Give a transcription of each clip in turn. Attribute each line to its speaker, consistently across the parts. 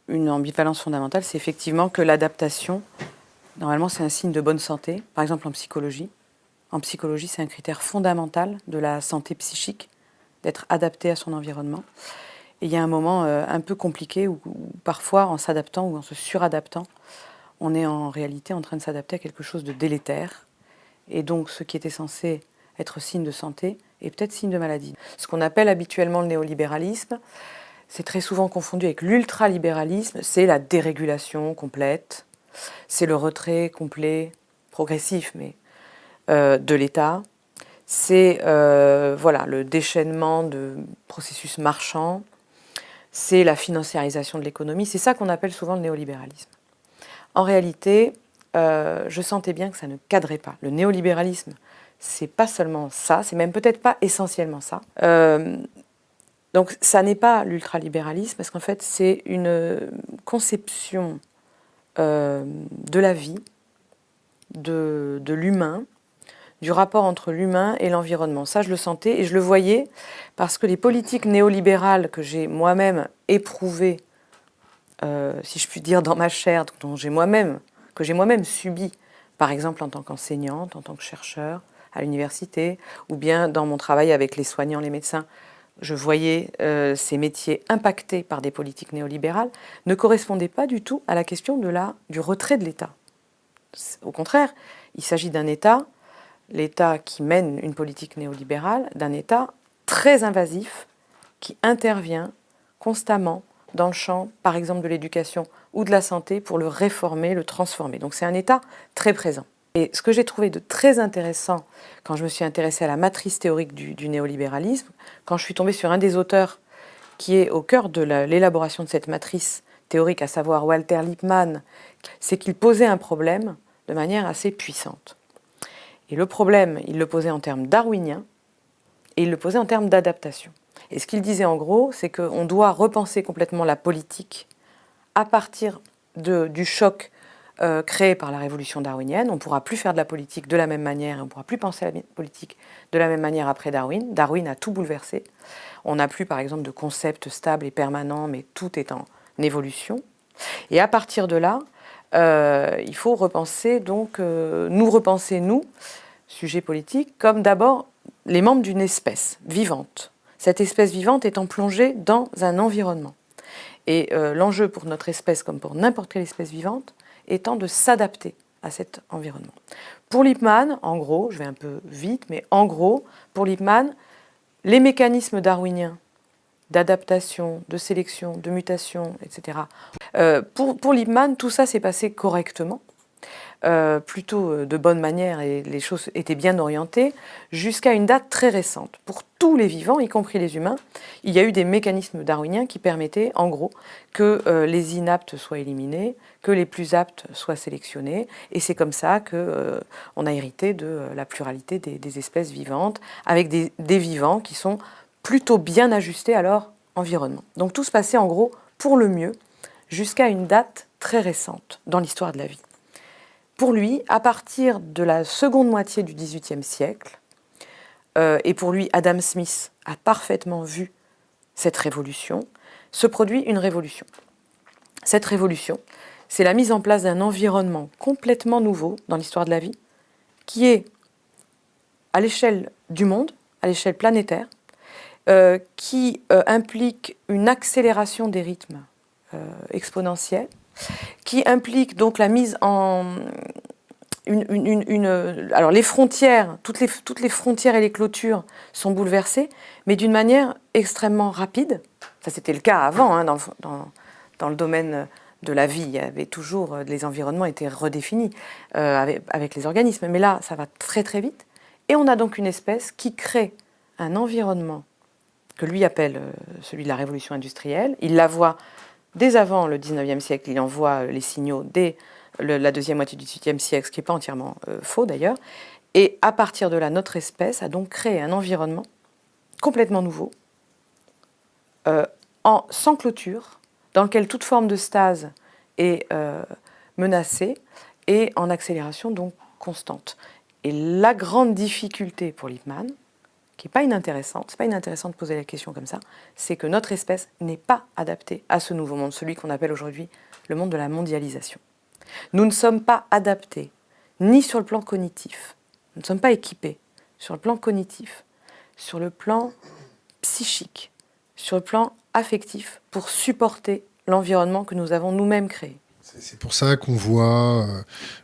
Speaker 1: une ambivalence fondamentale, c'est effectivement que l'adaptation, normalement, c'est un signe de bonne santé, par exemple en psychologie. En psychologie, c'est un critère fondamental de la santé psychique, d'être adapté à son environnement. Et il y a un moment un peu compliqué où parfois, en s'adaptant ou en se suradaptant, on est en réalité en train de s'adapter à quelque chose de délétère. Et donc, ce qui était censé être signe de santé est peut-être signe de maladie. Ce qu'on appelle habituellement le néolibéralisme, c'est très souvent confondu avec l'ultralibéralisme, c'est la dérégulation complète, c'est le retrait complet, progressif, mais de l'État, c'est voilà, le déchaînement de processus marchands, c'est la financiarisation de l'économie, c'est ça qu'on appelle souvent le néolibéralisme. En réalité, je sentais bien que ça ne cadrait pas. Le néolibéralisme, c'est pas seulement ça, c'est même peut-être pas essentiellement ça. Donc ça n'est pas l'ultralibéralisme, parce qu'en fait c'est une conception de la vie, de l'humain, du rapport entre l'humain et l'environnement. Ça, je le sentais et je le voyais parce que les politiques néolibérales que j'ai moi-même éprouvées, si je puis dire, dans ma chair, que j'ai moi-même subi, par exemple en tant qu'enseignante, en tant que chercheur à l'université, ou bien dans mon travail avec les soignants, les médecins, je voyais ces métiers impactés par des politiques néolibérales, ne correspondaient pas du tout à la question du retrait de l'État. Au contraire, il s'agit d'un État, l'État qui mène une politique néolibérale, d'un État très invasif qui intervient constamment dans le champ, par exemple, de l'éducation ou de la santé pour le réformer, le transformer. Donc c'est un État très présent. Et ce que j'ai trouvé de très intéressant quand je me suis intéressée à la matrice théorique du néolibéralisme, quand je suis tombée sur un des auteurs qui est au cœur de l'élaboration de cette matrice théorique, à savoir Walter Lippmann, c'est qu'il posait un problème de manière assez puissante. Et le problème, il le posait en termes darwiniens et il le posait en termes d'adaptation. Et ce qu'il disait en gros, c'est qu'on doit repenser complètement la politique à partir du choc créé par la révolution darwinienne. On ne pourra plus faire de la politique de la même manière, on ne pourra plus penser à la politique de la même manière après Darwin. Darwin a tout bouleversé. On n'a plus par exemple de concept stable et permanent, mais tout est en évolution. Et à partir de là, il faut repenser, donc, nous repenser, nous, sujets politiques, comme d'abord les membres d'une espèce vivante. Cette espèce vivante étant plongée dans un environnement. Et l'enjeu pour notre espèce, comme pour n'importe quelle espèce vivante, étant de s'adapter à cet environnement. Pour Lippmann, en gros, je vais un peu vite, mais en gros, pour Lippmann, les mécanismes darwiniens d'adaptation, de sélection, de mutation, etc. Pour Lippmann, tout ça s'est passé correctement, plutôt de bonne manière et les choses étaient bien orientées, jusqu'à une date très récente. Pour tous les vivants, y compris les humains, il y a eu des mécanismes darwiniens qui permettaient, en gros, que les inaptes soient éliminés, que les plus aptes soient sélectionnés, et c'est comme ça qu'on a hérité de la pluralité des espèces vivantes, avec des vivants qui sont plutôt bien ajustés à leur environnement. Donc tout se passait en gros pour le mieux, jusqu'à une date très récente dans l'histoire de la vie. Pour lui, à partir de la seconde moitié du XVIIIe siècle, et pour lui, Adam Smith a parfaitement vu cette révolution, se produit une révolution. Cette révolution, c'est la mise en place d'un environnement complètement nouveau dans l'histoire de la vie, qui est à l'échelle du monde, à l'échelle planétaire, qui implique une accélération des rythmes exponentiels, qui implique donc la mise en... alors les frontières, toutes les frontières et les clôtures sont bouleversées, mais d'une manière extrêmement rapide. Ça c'était le cas avant, hein, dans le domaine de la vie. Il y avait toujours, les environnements étaient redéfinis avec les organismes, mais là ça va très très vite. Et on a donc une espèce qui crée un environnement que lui appelle celui de la révolution industrielle. Il la voit dès avant le 19e siècle, il en voit les signaux dès la deuxième moitié du XVIIIe siècle, ce qui n'est pas entièrement faux d'ailleurs. Et à partir de là, notre espèce a donc créé un environnement complètement nouveau, sans clôture, dans lequel toute forme de stase est menacée et en accélération donc constante. Et la grande difficulté pour Lippmann, qui n'est pas inintéressante, c'est pas inintéressant de poser la question comme ça, c'est que notre espèce n'est pas adaptée à ce nouveau monde, celui qu'on appelle aujourd'hui le monde de la mondialisation. Nous ne sommes pas adaptés, ni sur le plan cognitif, nous ne sommes pas équipés sur le plan cognitif, sur le plan psychique, sur le plan affectif, pour supporter l'environnement que nous avons nous-mêmes créé.
Speaker 2: C'est pour ça qu'on voit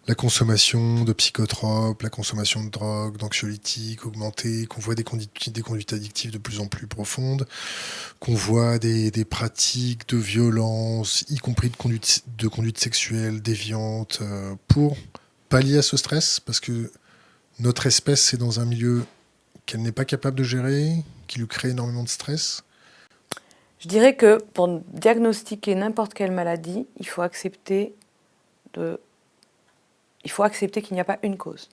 Speaker 2: la consommation de psychotropes, la consommation de drogues, d'anxiolytiques augmenter, qu'on voit des conduites addictives de plus en plus profondes, qu'on voit des pratiques de violence, y compris de conduite sexuelle déviante, pour pallier à ce stress, parce que notre espèce est dans un milieu qu'elle n'est pas capable de gérer, qui lui crée énormément de stress.
Speaker 1: Je dirais que pour diagnostiquer n'importe quelle maladie, il faut accepter qu'il n'y a pas une cause.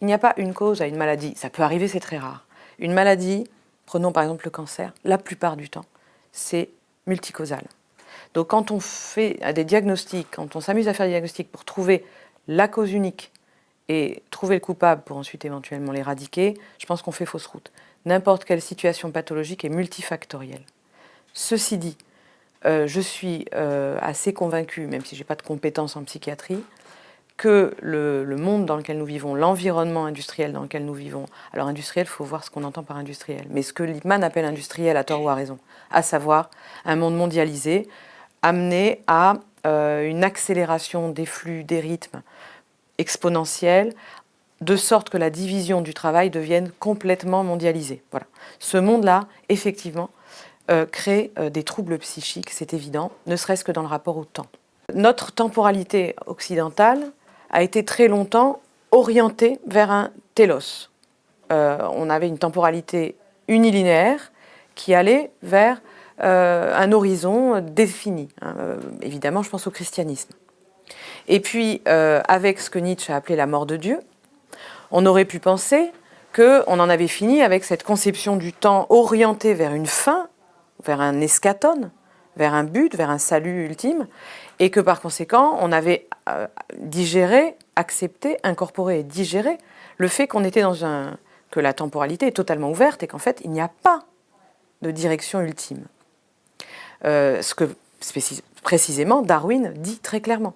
Speaker 1: Il n'y a pas une cause à une maladie. Ça peut arriver, c'est très rare. Une maladie, prenons par exemple le cancer, la plupart du temps, c'est multicausal. Donc quand on fait des diagnostics, quand on s'amuse à faire des diagnostics pour trouver la cause unique et trouver le coupable pour ensuite éventuellement l'éradiquer, je pense qu'on fait fausse route. N'importe quelle situation pathologique est multifactorielle. Ceci dit, je suis assez convaincue, même si je n'ai pas de compétences en psychiatrie, que le monde dans lequel nous vivons, l'environnement industriel dans lequel nous vivons, alors industriel, il faut voir ce qu'on entend par industriel, mais ce que Lippmann appelle industriel, à tort ou à raison, à savoir un monde mondialisé, amené à une accélération des flux, des rythmes exponentiels, de sorte que la division du travail devienne complètement mondialisée. Voilà. Ce monde-là, effectivement, crée des troubles psychiques, c'est évident, ne serait-ce que dans le rapport au temps. Notre temporalité occidentale a été très longtemps orientée vers un télos. On avait une temporalité unilinéaire qui allait vers un horizon défini. Évidemment, je pense au christianisme. Et puis, avec ce que Nietzsche a appelé la mort de Dieu, on aurait pu penser qu'on en avait fini avec cette conception du temps orientée vers une fin, vers un eschaton, vers un but, vers un salut ultime, et que par conséquent, on avait digéré, accepté, incorporé et digéré le fait qu'on était que la temporalité est totalement ouverte et qu'en fait, il n'y a pas de direction ultime. Ce que précisément Darwin dit très clairement.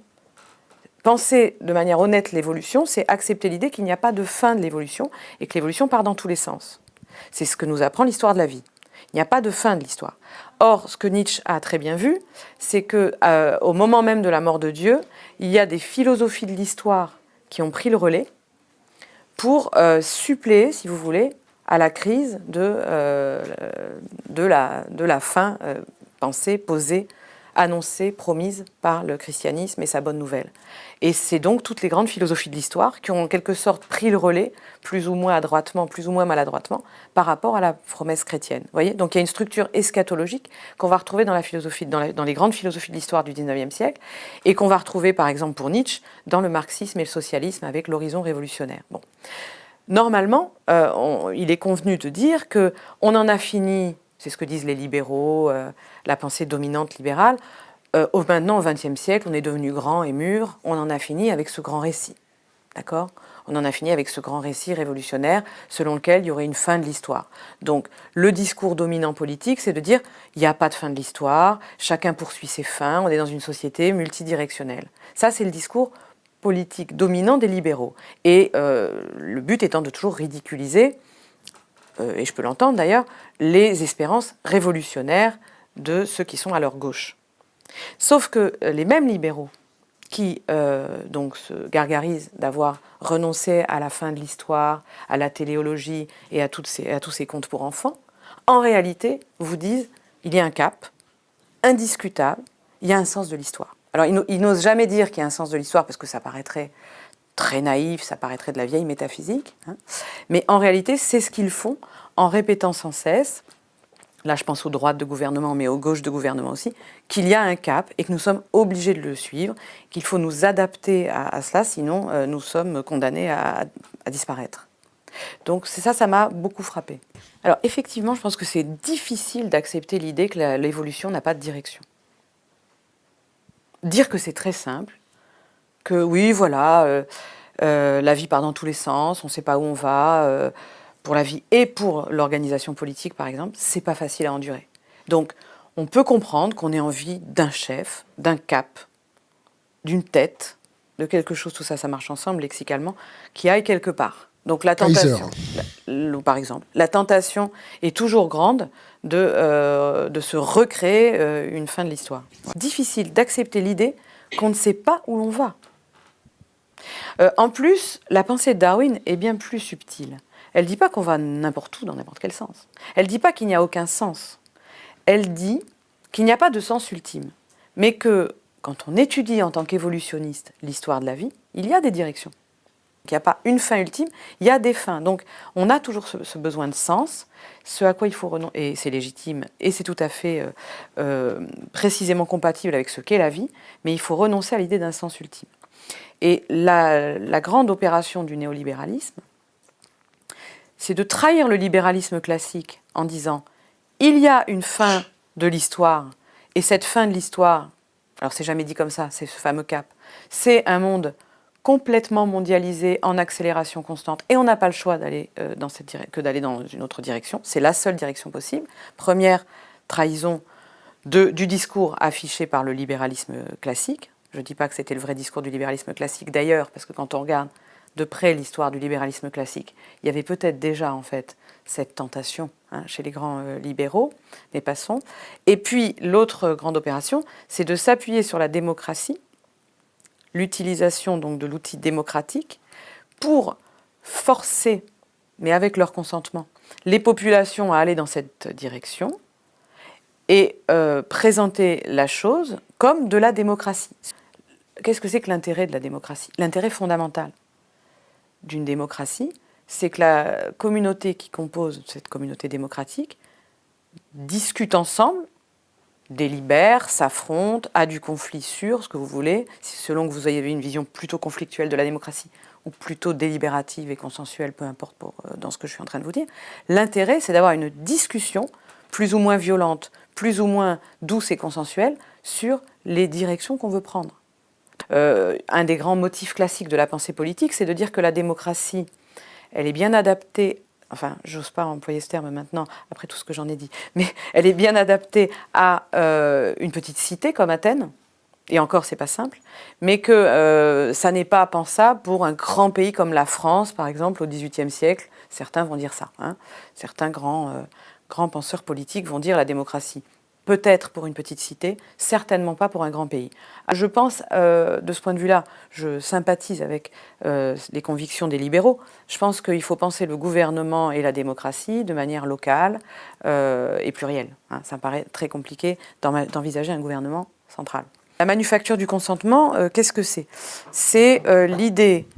Speaker 1: Penser de manière honnête l'évolution, c'est accepter l'idée qu'il n'y a pas de fin de l'évolution et que l'évolution part dans tous les sens. C'est ce que nous apprend l'histoire de la vie. Il n'y a pas de fin de l'histoire. Or, ce que Nietzsche a très bien vu, c'est qu'au moment même de la mort de Dieu, il y a des philosophies de l'histoire qui ont pris le relais pour suppléer, si vous voulez, à la crise de la fin pensée, posée, annoncée, promise par le christianisme et sa bonne nouvelle. Et c'est donc toutes les grandes philosophies de l'histoire qui ont en quelque sorte pris le relais, plus ou moins adroitement, plus ou moins maladroitement, par rapport à la promesse chrétienne. Vous voyez ? Donc il y a une structure eschatologique qu'on va retrouver dans les grandes philosophies de l'histoire du XIXe siècle et qu'on va retrouver par exemple pour Nietzsche dans le marxisme et le socialisme avec l'horizon révolutionnaire. Bon. Normalement, il est convenu de dire qu'on en a fini, c'est ce que disent les libéraux, la pensée dominante libérale, maintenant au XXe siècle, on est devenu grand et mûr, on en a fini avec ce grand récit. D'accord ? On en a fini avec ce grand récit révolutionnaire selon lequel il y aurait une fin de l'histoire. Donc le discours dominant politique, c'est de dire il n'y a pas de fin de l'histoire, chacun poursuit ses fins, on est dans une société multidirectionnelle. Ça, c'est le discours politique dominant des libéraux. Et le but étant de toujours ridiculiser, et je peux l'entendre d'ailleurs, les espérances révolutionnaires de ceux qui sont à leur gauche. Sauf que les mêmes libéraux qui donc se gargarisent d'avoir renoncé à la fin de l'histoire, à la téléologie et à tous ces contes pour enfants, en réalité vous disent il y a un cap indiscutable, il y a un sens de l'histoire. Alors ils n'osent jamais dire qu'il y a un sens de l'histoire parce que ça paraîtrait très naïf, ça paraîtrait de la vieille métaphysique, hein, mais en réalité c'est ce qu'ils font en répétant sans cesse, là je pense aux droites de gouvernement mais aux gauches de gouvernement aussi, qu'il y a un cap et que nous sommes obligés de le suivre, qu'il faut nous adapter à cela, sinon nous sommes condamnés à disparaître. Donc ça m'a beaucoup frappée. Alors effectivement, je pense que c'est difficile d'accepter l'idée que l'évolution n'a pas de direction. Dire que c'est très simple, que oui, voilà, la vie part dans tous les sens, on ne sait pas où on va, pour la vie et pour l'organisation politique, par exemple, c'est pas facile à endurer. Donc, on peut comprendre qu'on ait envie d'un chef, d'un cap, d'une tête, de quelque chose, tout ça, ça marche ensemble lexicalement, qui aille quelque part. Donc la tentation, par exemple, la tentation est toujours grande de se recréer une fin de l'histoire. Difficile d'accepter l'idée qu'on ne sait pas où l'on va. En plus, la pensée de Darwin est bien plus subtile. Elle ne dit pas qu'on va n'importe où, dans n'importe quel sens. Elle ne dit pas qu'il n'y a aucun sens. Elle dit qu'il n'y a pas de sens ultime, mais que quand on étudie en tant qu'évolutionniste l'histoire de la vie, il y a des directions. Il n'y a pas une fin ultime, il y a des fins. Donc on a toujours ce besoin de sens, ce à quoi il faut renoncer, et c'est légitime, et c'est tout à fait précisément compatible avec ce qu'est la vie, mais il faut renoncer à l'idée d'un sens ultime. Et la grande opération du néolibéralisme, c'est de trahir le libéralisme classique en disant « il y a une fin de l'histoire, et cette fin de l'histoire, alors c'est jamais dit comme ça, c'est ce fameux cap, c'est un monde complètement mondialisé, en accélération constante, et on n'a pas le choix d'aller d'aller dans une autre direction, c'est la seule direction possible. Première trahison du discours affiché par le libéralisme classique. Je ne dis pas que c'était le vrai discours du libéralisme classique d'ailleurs, parce que quand on regarde de près l'histoire du libéralisme classique, il y avait peut-être déjà en fait cette tentation chez les grands libéraux, mais passons. Et puis l'autre grande opération, c'est de s'appuyer sur la démocratie, l'utilisation donc de l'outil démocratique pour forcer, mais avec leur consentement, les populations à aller dans cette direction et présenter la chose comme de la démocratie. Qu'est-ce que c'est que l'intérêt de la démocratie? L'intérêt fondamental d'une démocratie, c'est que la communauté qui compose cette communauté démocratique discute ensemble, délibère, s'affronte, a du conflit sur ce que vous voulez, selon que vous ayez une vision plutôt conflictuelle de la démocratie ou plutôt délibérative et consensuelle, peu importe dans ce que je suis en train de vous dire. L'intérêt, c'est d'avoir une discussion plus ou moins violente, plus ou moins douce et consensuelle sur les directions qu'on veut prendre. Un des grands motifs classiques de la pensée politique, c'est de dire que la démocratie, elle est bien adaptée, enfin, j'ose pas employer ce terme maintenant, après tout ce que j'en ai dit, mais elle est bien adaptée à une petite cité comme Athènes, et encore, c'est pas simple, mais que ça n'est pas pensable pour un grand pays comme la France, par exemple, au XVIIIe siècle. Certains vont dire ça, certains grands penseurs politiques vont dire la démocratie. Peut-être pour une petite cité, certainement pas pour un grand pays. Je pense, de ce point de vue-là, je sympathise avec les convictions des libéraux. Je pense qu'il faut penser le gouvernement et la démocratie de manière locale et plurielle. Ça me paraît très compliqué d'envisager un gouvernement central. La manufacture du consentement, qu'est-ce que c'est? C'est l'idée,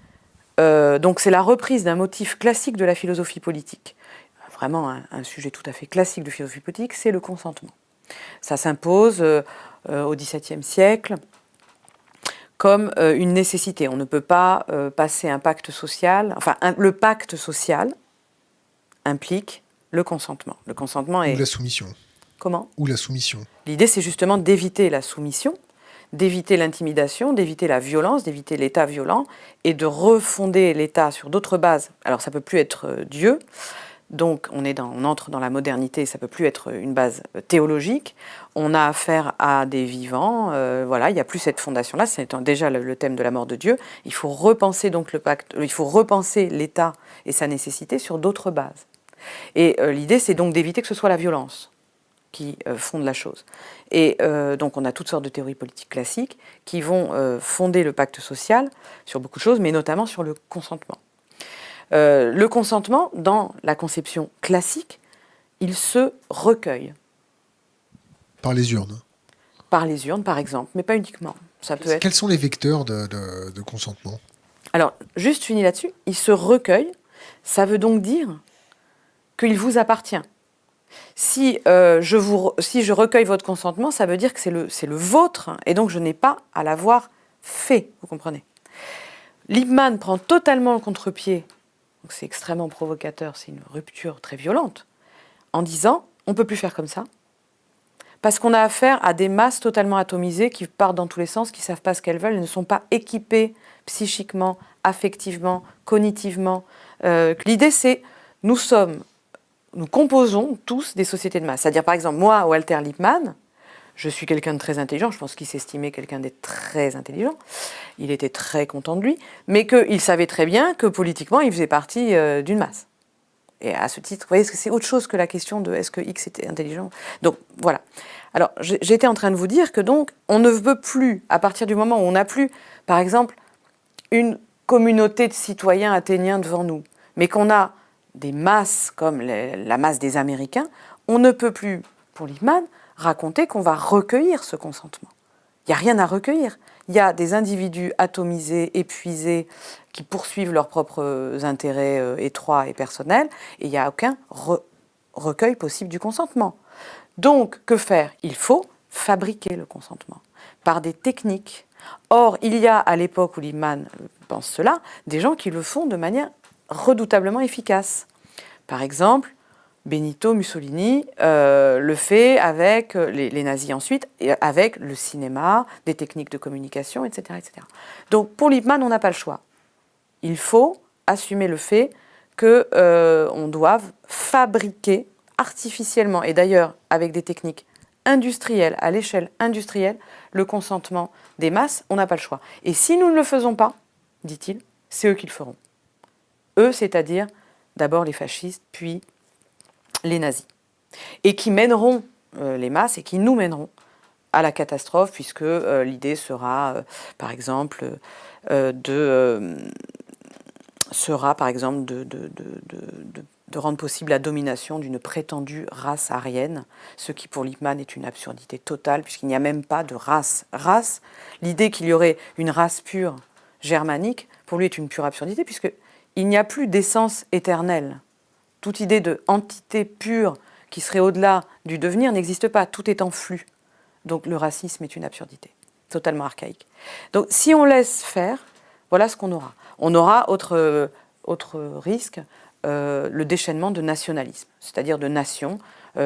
Speaker 1: donc c'est la reprise d'un motif classique de la philosophie politique. Vraiment un sujet tout à fait classique de philosophie politique, c'est le consentement. Ça s'impose au XVIIe siècle comme une nécessité. On ne peut pas passer un pacte social. Enfin, le pacte social implique le consentement. Le consentement est...
Speaker 2: Ou la soumission.
Speaker 1: Comment?
Speaker 2: Ou la soumission.
Speaker 1: L'idée, c'est justement d'éviter la soumission, d'éviter l'intimidation, d'éviter la violence, d'éviter l'État violent et de refonder l'État sur d'autres bases. Alors, ça ne peut plus être Dieu. Donc on entre dans la modernité, ça ne peut plus être une base théologique. On a affaire à des vivants, voilà, il n'y a plus cette fondation-là, c'est déjà le thème de la mort de Dieu. Il faut repenser donc le pacte, il faut repenser l'État et sa nécessité sur d'autres bases. Et l'idée, c'est donc d'éviter que ce soit la violence qui fonde la chose. Et donc on a toutes sortes de théories politiques classiques qui vont fonder le pacte social sur beaucoup de choses, mais notamment sur le consentement. Le consentement, dans la conception classique, il se recueille.
Speaker 2: Par les urnes.
Speaker 1: Par les urnes, par exemple, mais pas uniquement. Ça peut être...
Speaker 2: Quels sont les vecteurs de consentement?
Speaker 1: Alors, juste fini là-dessus, il se recueille, ça veut donc dire qu'il vous appartient. Si je recueille votre consentement, ça veut dire que c'est le vôtre, et donc je n'ai pas à l'avoir fait, vous comprenez. Lippmann prend totalement le contre-pied. C'est extrêmement provocateur, c'est une rupture très violente, en disant on ne peut plus faire comme ça, parce qu'on a affaire à des masses totalement atomisées qui partent dans tous les sens, qui ne savent pas ce qu'elles veulent, elles ne sont pas équipées psychiquement, affectivement, cognitivement. L'idée, c'est nous composons tous des sociétés de masse. C'est-à-dire, par exemple, moi, Walter Lippmann, je suis quelqu'un de très intelligent, je pense qu'il s'estimait quelqu'un de très intelligent, il était très content de lui, mais qu'il savait très bien que politiquement, il faisait partie d'une masse. Et à ce titre, vous voyez, c'est autre chose que la question de est-ce que X était intelligent. Donc, voilà. Alors, j'étais en train de vous dire que donc, on ne veut plus, à partir du moment où on n'a plus, par exemple, une communauté de citoyens athéniens devant nous, mais qu'on a des masses comme la masse des Américains, on ne peut plus, pour Lippmann, raconter qu'on va recueillir ce consentement. Il n'y a rien à recueillir. Il y a des individus atomisés, épuisés, qui poursuivent leurs propres intérêts étroits et personnels, et il n'y a aucun recueil possible du consentement. Donc, que faire? Il faut fabriquer le consentement par des techniques. Or, il y a, à l'époque où Lippmann pense cela, des gens qui le font de manière redoutablement efficace. Par exemple, Benito Mussolini le fait avec les nazis ensuite, et avec le cinéma, des techniques de communication, etc., etc. Donc pour Lippmann, on n'a pas le choix. Il faut assumer le fait qu'on doive fabriquer artificiellement, et d'ailleurs avec des techniques industrielles, à l'échelle industrielle, le consentement des masses, on n'a pas le choix. Et si nous ne le faisons pas, dit-il, c'est eux qui le feront. Eux, c'est-à-dire d'abord les fascistes, puis les nazis, et qui mèneront les masses et qui nous mèneront à la catastrophe, puisque l'idée sera, par exemple, de rendre possible la domination d'une prétendue race aryenne, ce qui pour Lippmann est une absurdité totale, puisqu'il n'y a même pas de race. L'idée qu'il y aurait une race pure germanique, pour lui est une pure absurdité, puisqu'il n'y a plus d'essence éternelle. Toute idée d'entité pure qui serait au-delà du devenir n'existe pas, tout est en flux. Donc le racisme est une absurdité, totalement archaïque. Donc si on laisse faire, voilà ce qu'on aura. On aura, autre risque, le déchaînement de nationalisme, c'est-à-dire de nations,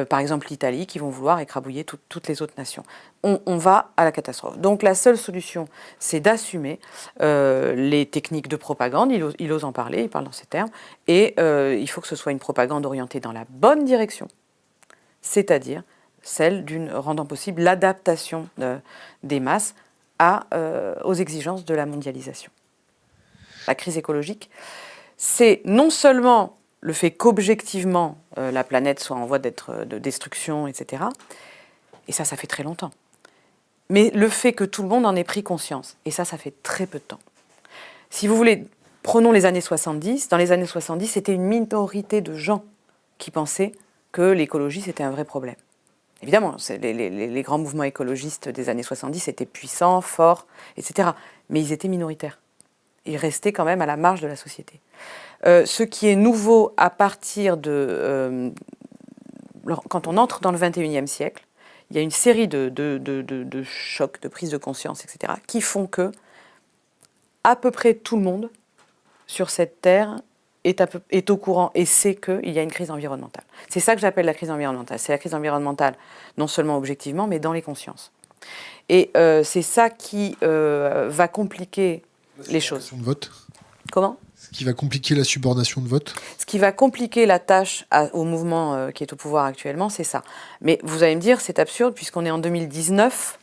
Speaker 1: par exemple l'Italie, qui vont vouloir écrabouiller toutes les autres nations. On va à la catastrophe. Donc la seule solution, c'est d'assumer les techniques de propagande, il ose en parler, il parle dans ces termes, et il faut que ce soit une propagande orientée dans la bonne direction, c'est-à-dire celle rendant possible l'adaptation des masses aux exigences de la mondialisation. La crise écologique, c'est non seulement le fait qu'objectivement la planète soit en voie de destruction, etc., et ça fait très longtemps, mais le fait que tout le monde en ait pris conscience, et ça fait très peu de temps. Si vous voulez, prenons les années 70, dans les années 70, c'était une minorité de gens qui pensaient que l'écologie, c'était un vrai problème. Évidemment, les grands mouvements écologistes des années 70 étaient puissants, forts, etc., mais ils étaient minoritaires. Ils restaient quand même à la marge de la société. Ce qui est nouveau à partir quand on entre dans le XXIe siècle, il y a une série de chocs, de prises de conscience, etc., qui font que à peu près tout le monde sur cette terre est au courant et sait qu'il y a une crise environnementale. C'est ça que j'appelle la crise environnementale. C'est la crise environnementale, non seulement objectivement, mais dans les consciences. Et c'est ça qui va compliquer les choses.
Speaker 2: De vote.
Speaker 1: Comment ?
Speaker 2: Ce qui va compliquer la subordination de vote.
Speaker 1: Ce qui va compliquer la tâche au mouvement qui est au pouvoir actuellement, c'est ça. Mais vous allez me dire, c'est absurde puisqu'on est en 2019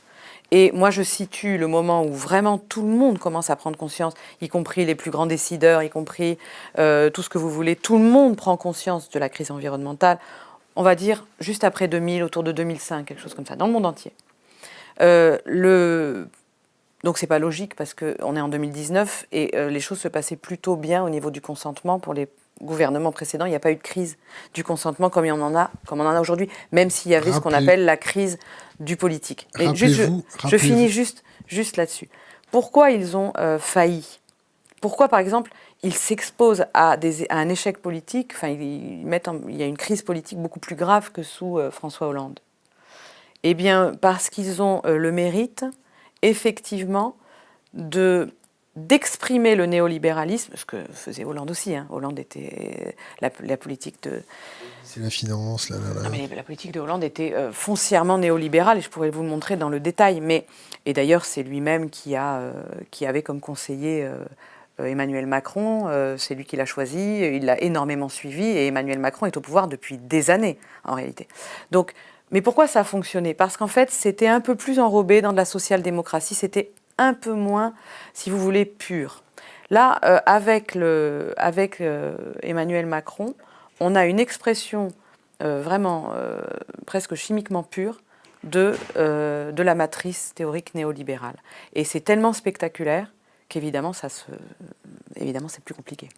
Speaker 1: et moi je situe le moment où vraiment tout le monde commence à prendre conscience, y compris les plus grands décideurs, y compris tout ce que vous voulez. Tout le monde prend conscience de la crise environnementale, on va dire juste après 2000, autour de 2005, quelque chose comme ça, dans le monde entier. Donc c'est pas logique parce qu'on est en 2019 et les choses se passaient plutôt bien au niveau du consentement pour les gouvernements précédents. Il n'y a pas eu de crise du consentement comme on en a aujourd'hui, même s'il y avait ce qu'on appelle la crise du politique. Et je finis juste là-dessus. Pourquoi ils ont failli ? Pourquoi, par exemple, ils s'exposent à un échec politique, il y a une crise politique beaucoup plus grave que sous François Hollande ? Eh bien, parce qu'ils ont le mérite effectivement d'exprimer le néolibéralisme, ce que faisait Hollande aussi. Hollande était la politique de...
Speaker 2: C'est la finance, là.
Speaker 1: Non, mais la politique de Hollande était foncièrement néolibérale, et je pourrais vous le montrer dans le détail. Et d'ailleurs, c'est lui-même qui avait comme conseiller Emmanuel Macron, c'est lui qui l'a choisi, il l'a énormément suivi, et Emmanuel Macron est au pouvoir depuis des années, en réalité. Donc, mais pourquoi ça a fonctionné? Parce qu'en fait, c'était un peu plus enrobé dans de la social-démocratie, c'était un peu moins, si vous voulez, pur. Là, avec Emmanuel Macron, on a une expression vraiment presque chimiquement pure de la matrice théorique néolibérale. Et c'est tellement spectaculaire qu'évidemment, évidemment, c'est plus compliqué.